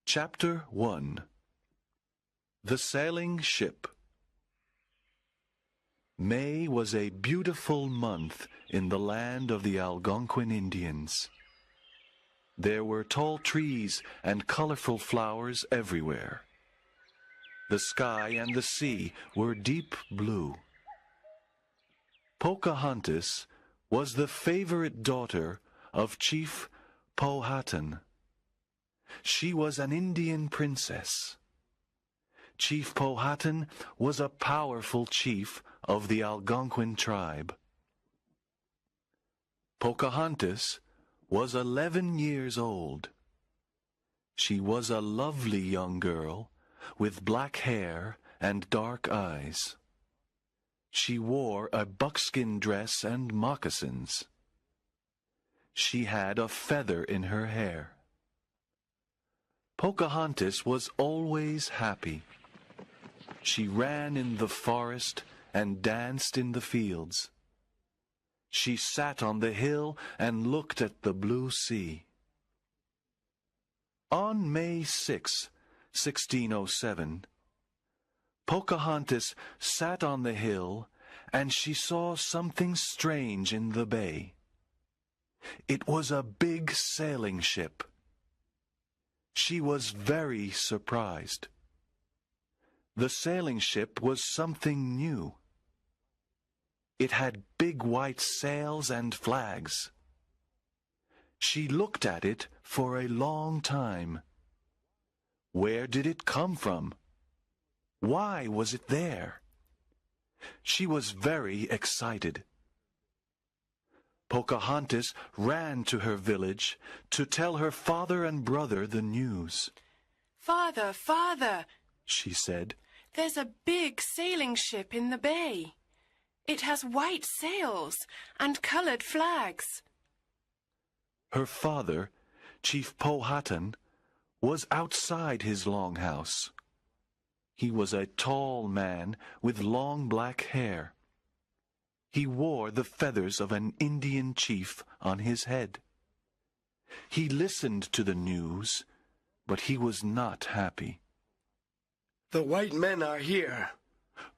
Chapter 1 The Sailing Ship. May was a beautiful month in the land of the Algonquin Indians. There were tall trees and colorful flowers everywhere. The sky and the sea were deep blue. Pocahontas was the favorite daughter of Chief Powhatan. She was an Indian princess. Chief Powhatan was a powerful chief of the Algonquin tribe. Pocahontas was 11 years old. She was a lovely young girl with black hair and dark eyes. She wore a buckskin dress and moccasins. She had a feather in her hair. Pocahontas was always happy. She ran in the forest and danced in the fields. She sat on the hill and looked at the blue sea. On May 6, 1607, Pocahontas sat on the hill and she saw something strange in the bay. It was a big sailing ship. She was very surprised. The sailing ship was something new. It had big white sails and flags. She looked at it for a long time. Where did it come from? Why was it there? She was very excited. Pocahontas ran to her village to tell her father and brother the news. "Father, father," she said, "there's a big sailing ship in the bay. It has white sails and colored flags." Her father, Chief Powhatan, was outside his longhouse. He was a tall man with long black hair. He wore the feathers of an Indian chief on his head. He listened to the news, but he was not happy. "The white men are here,"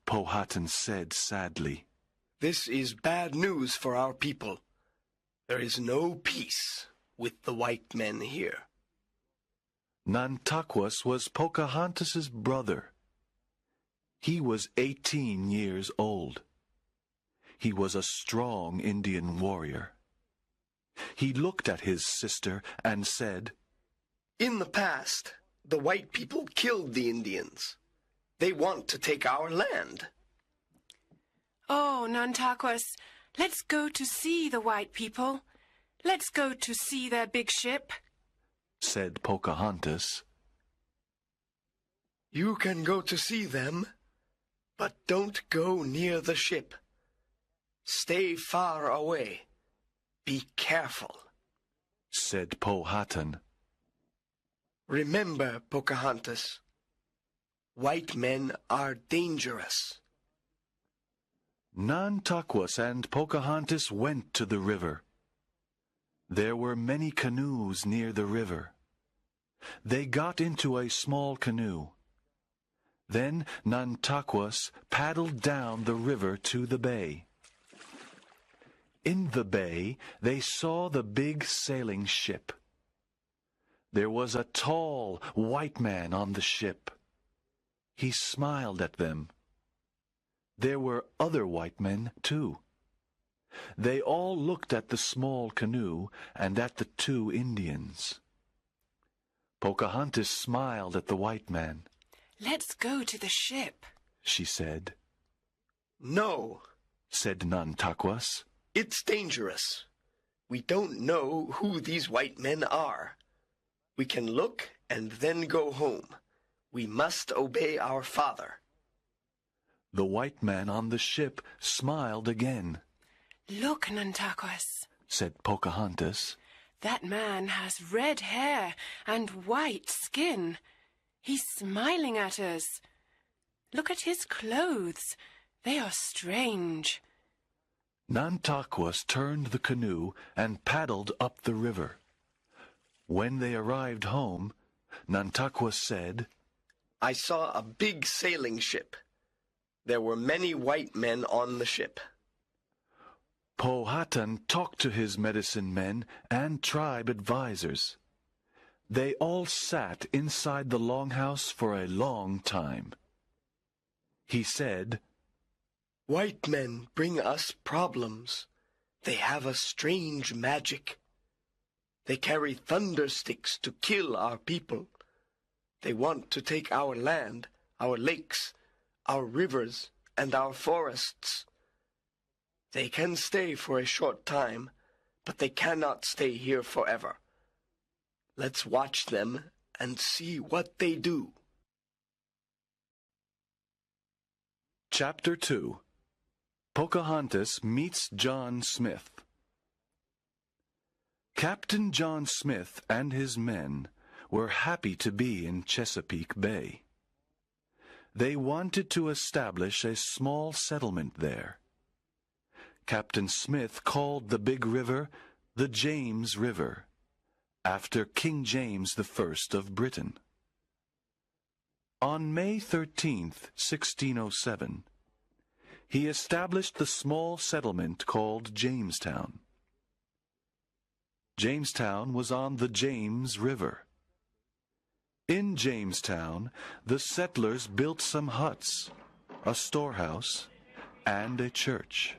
Powhatan said sadly. "This is bad news for our people. There is no peace with the white men here." Nantaquas was Pocahontas's brother. He was 18 years old. He was a strong Indian warrior. He looked at his sister and said, "In the past, the white people killed the Indians. They want to take our land." "Oh, Nantaquas, let's go to see the white people. Let's go to see their big ship," said Pocahontas. "You can go to see them, but don't go near the ship. Stay far away. Be careful," said Powhatan. "Remember, Pocahontas, white men are dangerous." Nantaquas and Pocahontas went to the river. There were many canoes near the river. They got into a small canoe. Then Nantaquas paddled down the river to the bay. In the bay, they saw the big sailing ship. There was a tall white man on the ship. He smiled at them. There were other white men, too. They all looked at the small canoe and at the two Indians. Pocahontas smiled at the white man. "Let's go to the ship," she said. "No," said Nantaquas. "it's dangerous. We don't know who these white men are. We can look and then go home. We must obey our father." The white man on the ship smiled again. "Look, Nantaquas," said Pocahontas. "that man has red hair and white skin. He's smiling at us. Look at his clothes. They are strange." Nantaquas turned the canoe and paddled up the river. When they arrived home, Nantakwa said, I saw a big sailing ship. There were many white men on the ship. Powhatan talked to his medicine men and tribe advisors. They all sat inside the longhouse for a long time. He said, White men bring us problems. They have a strange magic. They carry thunder sticks to kill our people. They want to take our land, our lakes, our rivers, and our forests. They can stay for a short time, but they cannot stay here forever. Let's watch them and see what they do. Chapter 2. Pocahontas meets John Smith. Captain John Smith and his men were happy to be in Chesapeake Bay. They wanted to establish a small settlement there. Captain Smith called the big river the James River, after King James I of Britain. On May 13th, 1607, he established the small settlement called Jamestown. Jamestown was on the James River. In Jamestown, the settlers built some huts, a storehouse, and a church.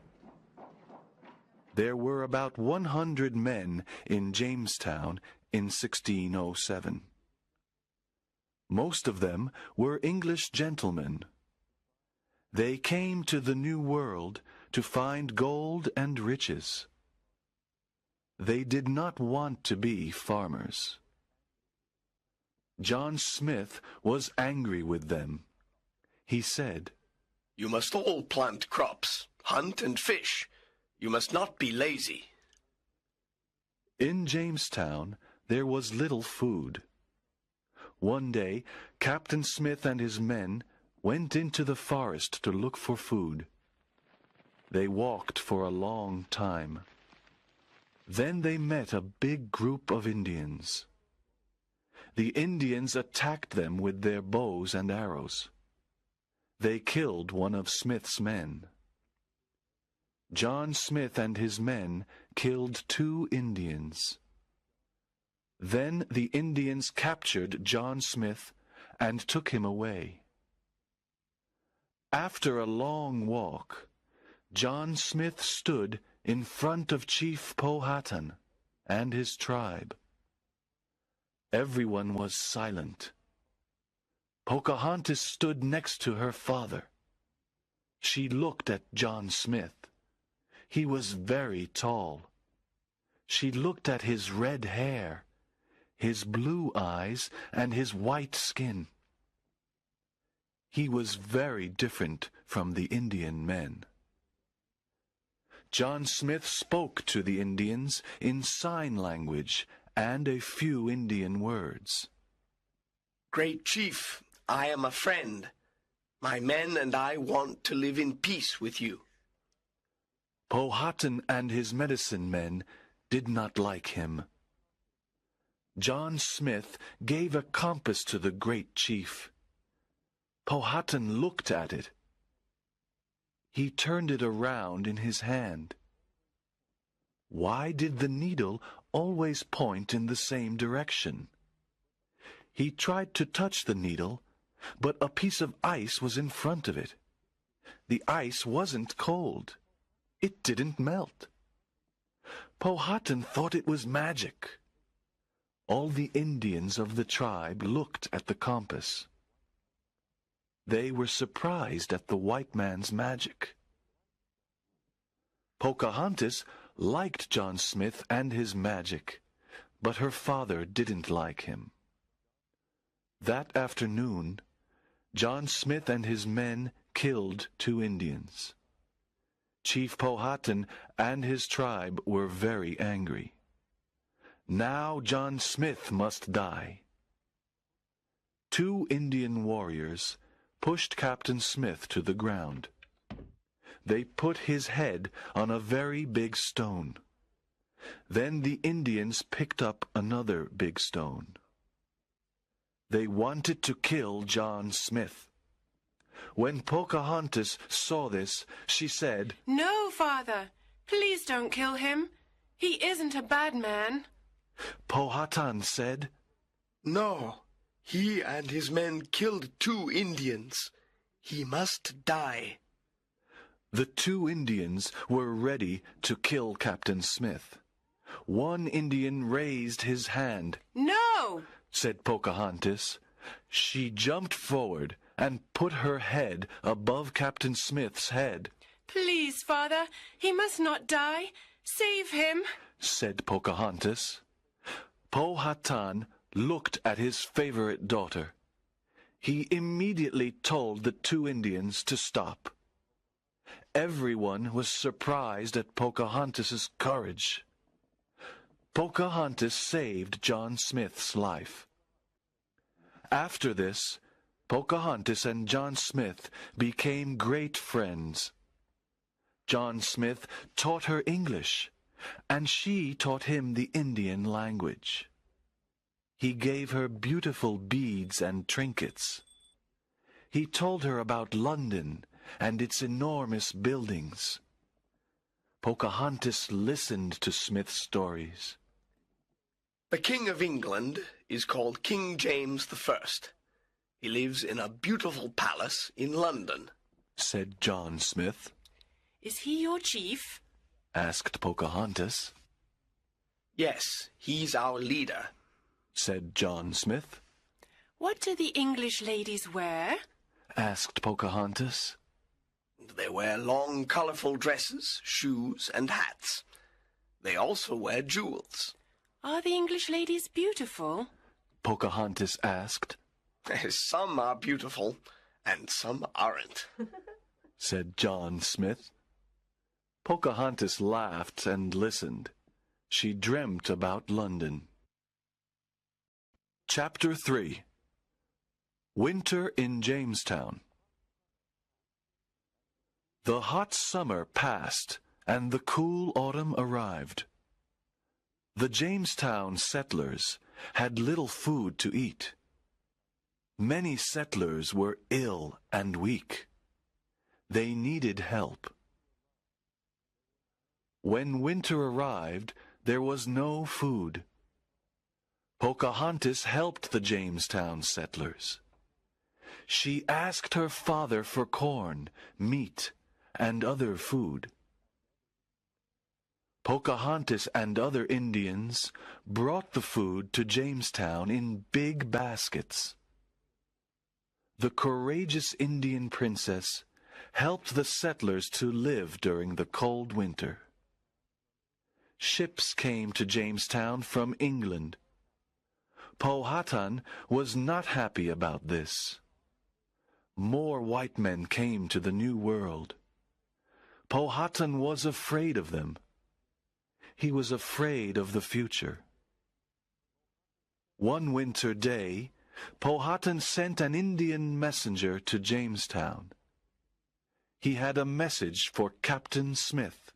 There were about 100 men in Jamestown in 1607. Most of them were English gentlemen. They came to the New World to find gold and riches. They did not want to be farmers. John Smith was angry with them. He said, You must all plant crops, hunt and fish. You must not be lazy. In Jamestown, there was little food. One day, Captain Smith and his men went into the forest to look for food. They walked for a long time. Then they met a big group of Indians. The Indians attacked them with their bows and arrows. They killed one of Smith's men. John Smith and his men killed 2 Indians. Then the Indians captured John Smith and took him away. After a long walk, John Smith stood in front of Chief Powhatan and his tribe. Everyone was silent. Pocahontas stood next to her father. She looked at John Smith. He was very tall. She looked at his red hair, his blue eyes, and his white skin. He was very different from the Indian men. John Smith spoke to the Indians in sign language and a few Indian words. Great Chief, I am a friend. My men and I want to live in peace with you. Powhatan and his medicine men did not like him. John Smith gave a compass to the great chief. Powhatan looked at it. He turned it around in his hand. Why did the needle always point in the same direction? He tried to touch the needle, but a piece of ice was in front of it. The ice wasn't cold. It didn't melt. Powhatan thought it was magic. All the Indians of the tribe looked at the compass. They were surprised at the white man's magic. Pocahontas liked John Smith and his magic, but her father didn't like him. That afternoon, John Smith and his men killed 2 Indians. Chief Powhatan and his tribe were very angry. Now John Smith must die. 2 Indian warriors pushed Captain Smith to the ground. They put his head on a very big stone. Then the Indians picked up another big stone. They wanted to kill John Smith. When Pocahontas saw this, she said, "No, Father. Please don't kill him. He isn't a bad man." Powhatan said, No, he and his men killed 2 Indians. He must die. The 2 Indians were ready to kill Captain Smith. One Indian raised his hand. "No!" said Pocahontas. She jumped forward and put her head above Captain Smith's head. "Please, Father, he must not die. Save him," said Pocahontas. Powhatan looked at his favorite daughter. He immediately told the 2 Indians to stop. Everyone was surprised at Pocahontas's courage. Pocahontas saved John Smith's life. After this, Pocahontas and John Smith became great friends. John Smith taught her English, and she taught him the Indian language. He gave her beautiful beads and trinkets. He told her about London and its enormous buildings. Pocahontas listened to Smith's stories. The King of England is called King James I. He lives in a beautiful palace in London, said John Smith. "Is he your chief?" asked Pocahontas. Yes, he's our leader, said John Smith. "What do the English ladies wear?" asked Pocahontas. They wear long, colorful dresses, shoes, and hats. They also wear jewels. "Are the English ladies beautiful?" Pocahontas asked. Some are beautiful, and some aren't, said John Smith. Pocahontas laughed and listened. She dreamt about London. Chapter 3. Winter in Jamestown. The hot summer passed, and the cool autumn arrived. The Jamestown settlers had little food to eat. Many settlers were ill and weak. They needed help. When winter arrived, there was no food. Pocahontas helped the Jamestown settlers. She asked her father for corn, meat, and other food. Pocahontas and other Indians brought the food to Jamestown in big baskets. The courageous Indian princess helped the settlers to live during the cold winter. Ships came to Jamestown from England. Powhatan was not happy about this. More white men came to the New World. Powhatan was afraid of them. He was afraid of the future. One winter day, Powhatan sent an Indian messenger to Jamestown. He had a message for Captain Smith.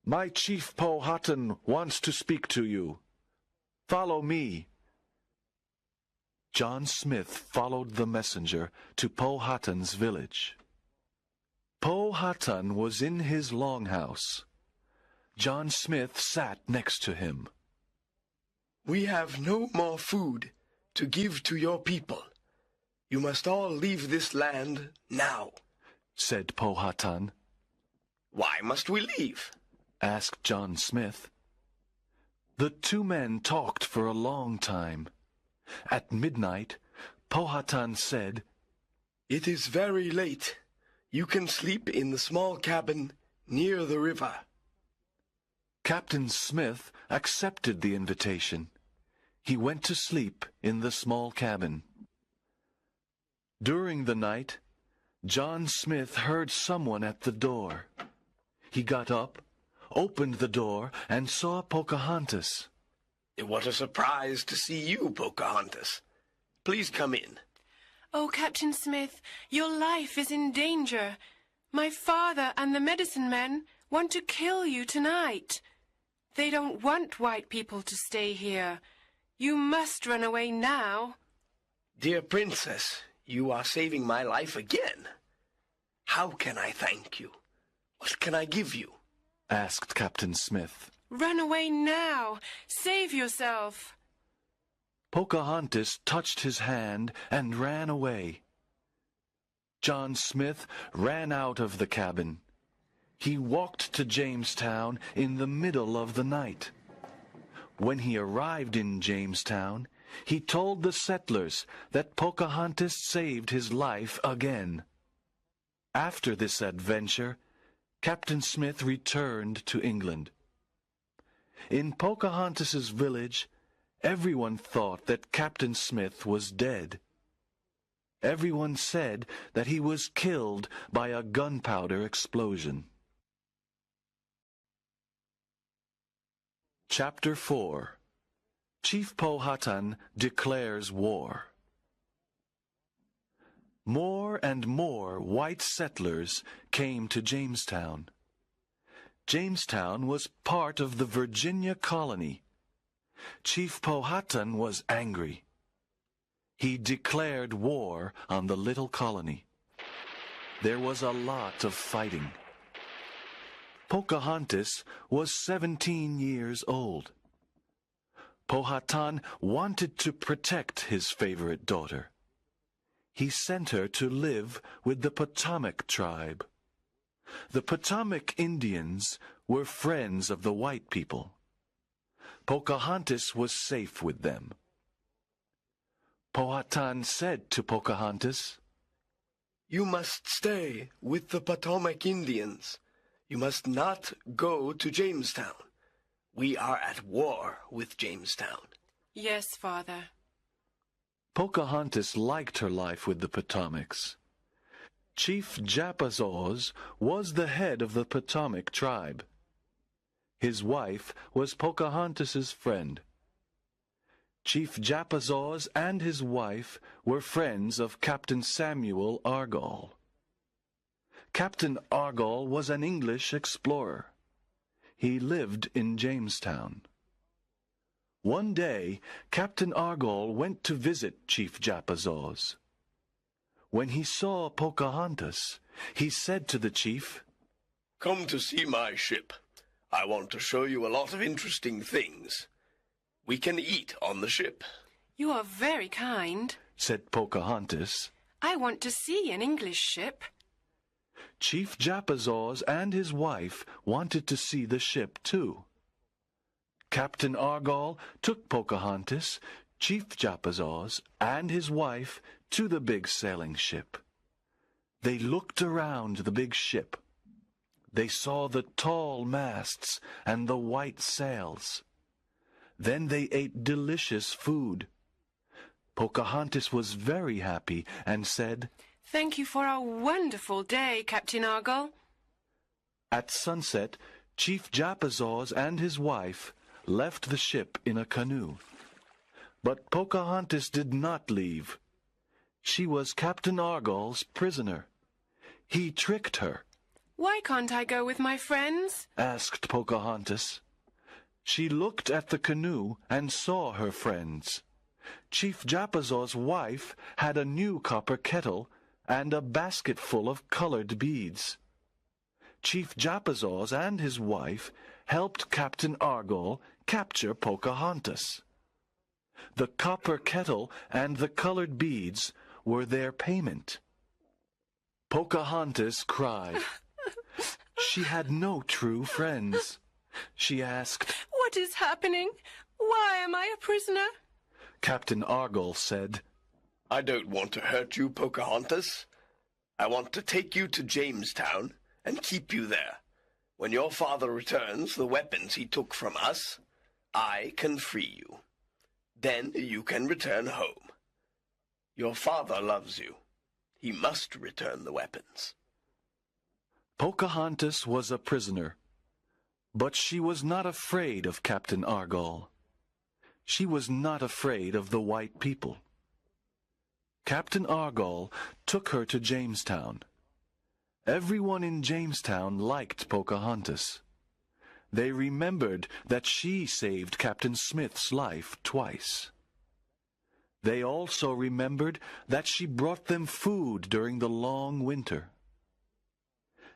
"My chief Powhatan wants to speak to you. Follow me." John Smith followed the messenger to Powhatan's village. Powhatan was in his longhouse. John Smith sat next to him. "We have no more food to give to your people. You must all leave this land now," said Powhatan. "Why must we leave?" asked John Smith. The 2 men talked for a long time. At midnight, Powhatan said, "It is very late. You can sleep in the small cabin near the river." Captain Smith accepted the invitation. He went to sleep in the small cabin. During the night, John Smith heard someone at the door. He got up, opened the door, and saw Pocahontas. "What a surprise to see you, Pocahontas. Please come in." "Oh, Captain Smith, your life is in danger. My father and the medicine men want to kill you tonight. They don't want white people to stay here. You must run away now." Dear Princess, you are saving my life again. How can I thank you? What can I give you? Asked Captain Smith. Run away now! Save yourself! Pocahontas touched his hand and ran away. John Smith ran out of the cabin. He walked to Jamestown in the middle of the night. When he arrived in Jamestown, he told the settlers that Pocahontas saved his life again. After this adventure, Captain Smith returned to England. In Pocahontas's village, everyone thought that Captain Smith was dead. Everyone said that he was killed by a gunpowder explosion. Chapter 4. Chief Powhatan declares war. More and more white settlers came to Jamestown. Jamestown was part of the Virginia colony. Chief Powhatan was angry. He declared war on the little colony. There was a lot of fighting. Pocahontas was 17 years old. Powhatan wanted to protect his favorite daughter. He sent her to live with the Potomac tribe. The Potomac Indians were friends of the white people. Pocahontas was safe with them. Powhatan said to Pocahontas, You must stay with the Potomac Indians. You must not go to Jamestown. We are at war with Jamestown. Yes, Father. Pocahontas liked her life with the Potomacs. Chief Japazaws was the head of the Potomac tribe. His wife was Pocahontas's friend. Chief Japazaws and his wife were friends of Captain Samuel Argall. Captain Argall was an English explorer. He lived in Jamestown. One day, Captain Argall went to visit Chief Japazaws. When he saw Pocahontas, he said to the chief, Come to see my ship. I want to show you a lot of interesting things. We can eat on the ship. You are very kind, said Pocahontas. I want to see an English ship. Chief Japazaws and his wife wanted to see the ship too. Captain Argall took Pocahontas, Chief Japazaws, and his wife to the big sailing ship. They looked around the big ship. They saw the tall masts and the white sails. Then they ate delicious food. Pocahontas was very happy and said, Thank you for a wonderful day, Captain Argall. At sunset, Chief Japazaws and his wife left the ship in a canoe. But Pocahontas did not leave. She was Captain Argall's prisoner. He tricked her. Why can't I go with my friends? Asked Pocahontas. She looked at the canoe and saw her friends. Chief Japazaws' wife had a new copper kettle and a basket full of colored beads. Chief Japazaws and his wife helped Captain Argall capture Pocahontas. The copper kettle and the colored beads were their payment. Pocahontas cried. She had no true friends. She asked, What is happening? Why am I a prisoner? Captain Argall said, I don't want to hurt you, Pocahontas. I want to take you to Jamestown and keep you there. When your father returns the weapons he took from us, I can free you. Then you can return home. Your father loves you. He must return the weapons. Pocahontas was a prisoner, but she was not afraid of Captain Argall. She was not afraid of the white people. Captain Argall took her to Jamestown. Everyone in Jamestown liked Pocahontas. They remembered that she saved Captain Smith's life twice. They also remembered that she brought them food during the long winter.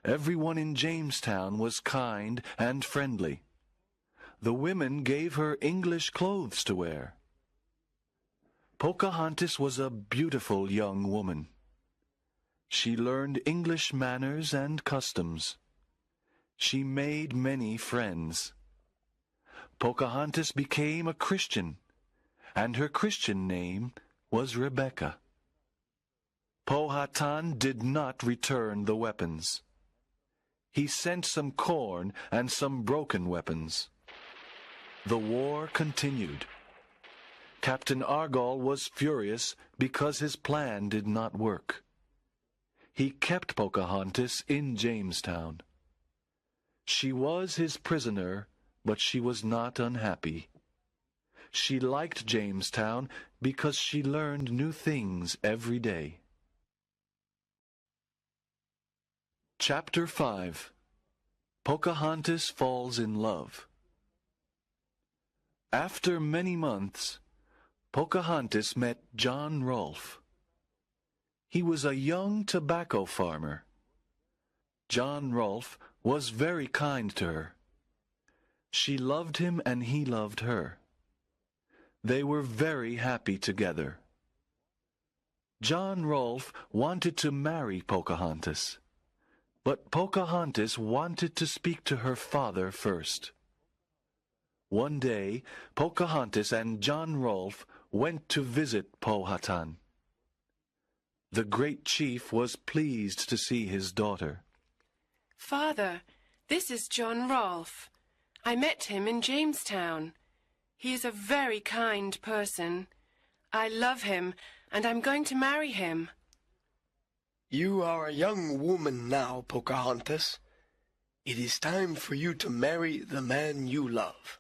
Everyone in Jamestown was kind and friendly. The women gave her English clothes to wear. Pocahontas was a beautiful young woman. She learned English manners and customs. She made many friends. Pocahontas became a Christian, and her Christian name was Rebecca. Powhatan did not return the weapons. He sent some corn and some broken weapons. The war continued. Captain Argall was furious because his plan did not work. He kept Pocahontas in Jamestown. She was his prisoner, but she was not unhappy. She liked Jamestown because she learned new things every day. Chapter 5. Pocahontas Falls in Love. After many months, Pocahontas met John Rolfe. He was a young tobacco farmer. John Rolfe was very kind to her. She loved him and he loved her. They were very happy together. John Rolfe wanted to marry Pocahontas, but Pocahontas wanted to speak to her father first. One day, Pocahontas and John Rolfe went to visit Powhatan. The great chief was pleased to see his daughter. Father, this is John Rolfe. I met him in Jamestown. He is a very kind person. I love him, and I'm going to marry him. You are a young woman now, Pocahontas. It is time for you to marry the man you love.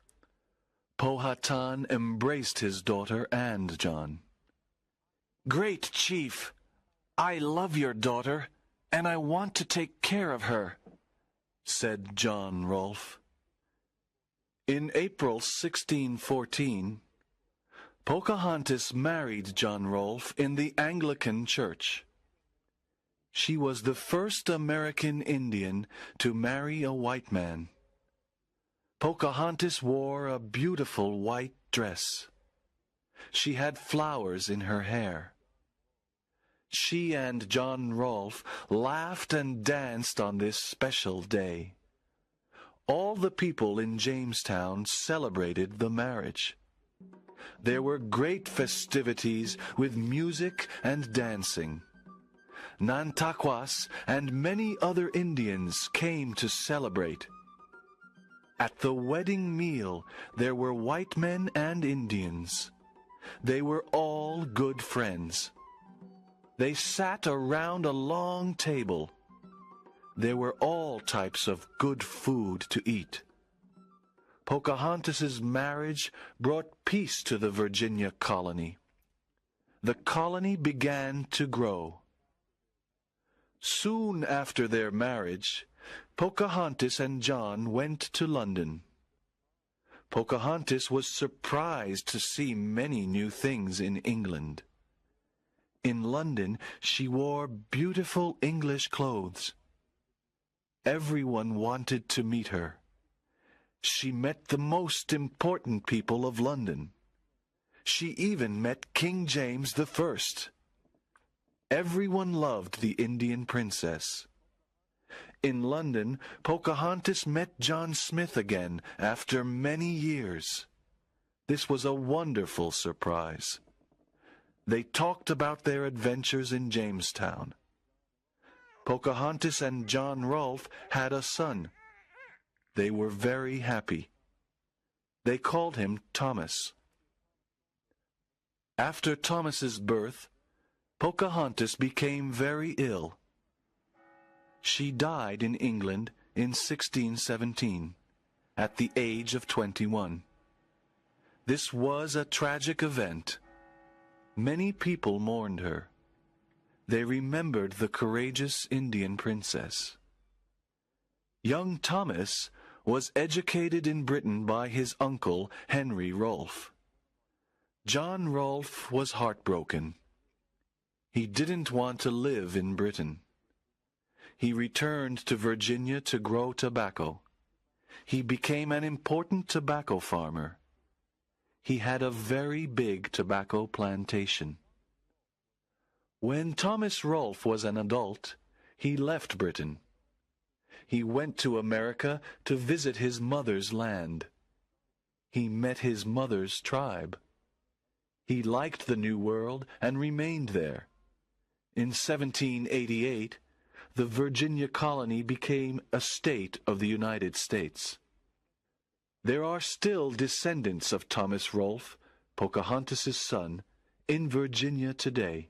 Powhatan embraced his daughter and John. Great Chief, I love your daughter, and I want to take care of her, said John Rolfe. In April 1614, Pocahontas married John Rolfe in the Anglican Church. She was the first American Indian to marry a white man. Pocahontas wore a beautiful white dress. She had flowers in her hair. She and John Rolfe laughed and danced on this special day. All the people in Jamestown celebrated the marriage. There were great festivities with music and dancing. Nantaquas and many other Indians came to celebrate. At the wedding meal, there were white men and Indians. They were all good friends. They sat around a long table. There were all types of good food to eat. Pocahontas's marriage brought peace to the Virginia colony. The colony began to grow. Soon after their marriage, Pocahontas and John went to London. Pocahontas was surprised to see many new things in England. In London, she wore beautiful English clothes. Everyone wanted to meet her. She met the most important people of London. She even met King James I. Everyone loved the Indian princess. In London, Pocahontas met John Smith again after many years. This was a wonderful surprise. They talked about their adventures in Jamestown. Pocahontas and John Rolfe had a son. They were very happy. They called him Thomas. After Thomas's birth, Pocahontas became very ill. She died in England in 1617, at the age of 21. This was a tragic event. Many people mourned her. They remembered the courageous Indian princess. Young Thomas was educated in Britain by his uncle, Henry Rolfe. John Rolfe was heartbroken. He didn't want to live in Britain. He returned to Virginia to grow tobacco. He became an important tobacco farmer. He had a very big tobacco plantation. When Thomas Rolfe was an adult, he left Britain. He went to America to visit his mother's land. He met his mother's tribe. He liked the New World and remained there. In 1788, the Virginia colony became a state of the United States. There are still descendants of Thomas Rolfe, Pocahontas' son, in Virginia today.